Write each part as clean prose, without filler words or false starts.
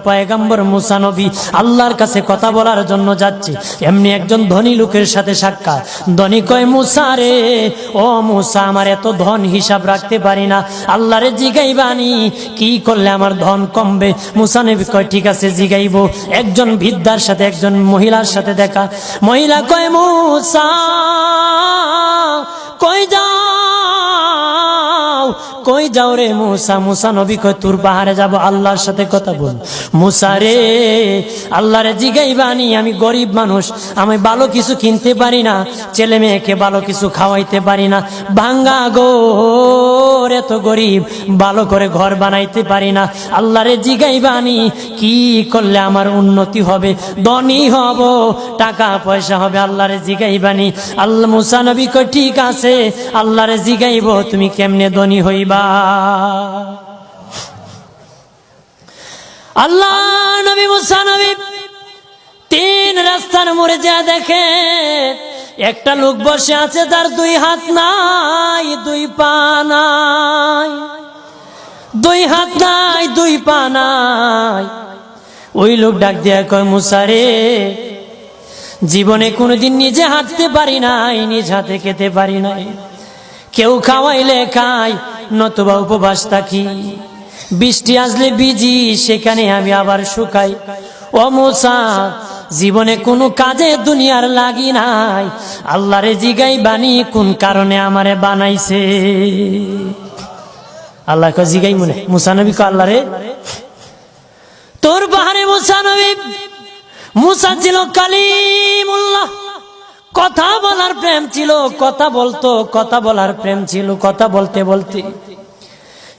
পয়গম্বর মুসা নবী আল্লাহর কাছে কথা বলার জন্য যাচ্ছে, এমনি একজন ধনী লোকের সাথে সাক্ষাৎ। ধনী কয়, মুসা রে, ও মুসা, আমার এত ধন হিসাব রাখতে পারি না, আল্লাহরে জিগাইবানি কি করলে আমার ধন কমবে? মুসা নবী কয়, ঠিক আছে জিগাইব। একজন বৃদ্ধার সাথে একজন মহিলার সাথে দেখা। মহিলা কয়, মুসা কই যাও, কই যাও রে মুসা? মুসা নবী কয়, তোর পাহাড়ে যাব, আল্লাহর সাথে কথা বল। মুসা রে, আল্লাহরে জিগাইবানি, আমি গরিব মানুষ, আমি ভালো কিছু কিনতে পারি না, ছেলে মেয়েকে ভালো কিছু খাওয়াইতে পারি না, ভাঙ্গা ঘর, এত গরিব, ভালো করে ঘর বানাইতে পারি না, আল্লাহরে জিগাইবানি কি করলে আমার উন্নতি হবে, ধনী হব, টাকা পয়সা হবে, আল্লাহরে জিগাইবানি। আল্লাহ মুসা নবী কয়, ঠিক আছে, আল্লাহরে জিগাইব, তুমি কেমনে ধনী হইবা? আল্লাহ নবী মুসা নবী তিন রাস্তার মোড়ে যা দেখে একটা লোক বসে আছে, তার দুই হাত নাই, দুই পা নাই, দুই হাত নাই, দুই পা নাই। ওই লোক ডাক দিয়া কয়, মুসা রে, জীবনে কোনোদিন নিজে হাঁটতে পারি নাই, নিজ হাতে খেতে পারি নাই, কেউ খাওয়াইলে খাই, নতুবা উপবাস থাকি, বৃষ্টি আসলে ভিজি, সেখানে আমি আবার শুকাই। ও মুসা, জীবনে কোনো কাজে দুনিয়ার লাগি নাই, আল্লাহরে জিগাইবানি কোন কারণে আমারে বানাইছে? আল্লাহ কয়, জিগাই মনে। মুসা নবী কয়, আল্লাহরে তোর পাহাড়ে মুসা নবী, মুসা ছিল কালিমুল্লাহ, কথা বলার প্রেম ছিল, কথা বলতো, কথা বলার প্রেম ছিল। কথা বলতে বলতে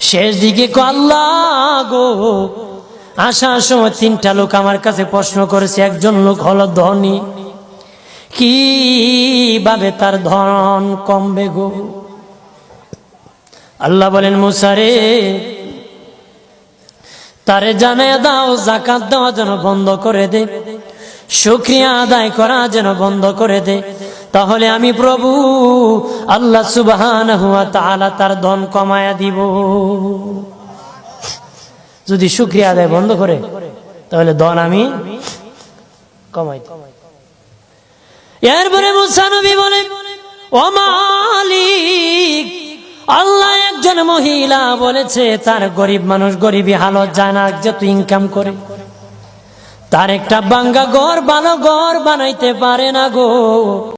শেষ দিকে আল্লাহ গো, আসার সময় তিনটা লোক আমার কাছে প্রশ্ন করেছে। একজন লোক হলো ধনী, কিভাবে তার ধন কমবে গো? আল্লাহ বলেন, মুসা রে, তারে জানায় দাও যাকাত দেওয়া যেন বন্ধ করে দে, শুকরিয়া আদায় করা যেন বন্ধ করে দে, তাহলে আমি প্রভু আল্লাহ সুবহানাহু ওয়া তাআলা তার ধন কমায়া দিব। যদি শুকরিয়া আদায় বন্ধ করে, তাহলে ধন আমি কমাই দেব। এরপরে মুসা নবী বলে, ও মালিক, আল্লাহ একজন মহিলা বলেছে তার গরিব মানুষ, গরিবী হালত যায় না, যত ইনকাম করে তার একটা ভাঙ্গা ঘর, ভালো ঘর বানাইতে পারে না গো।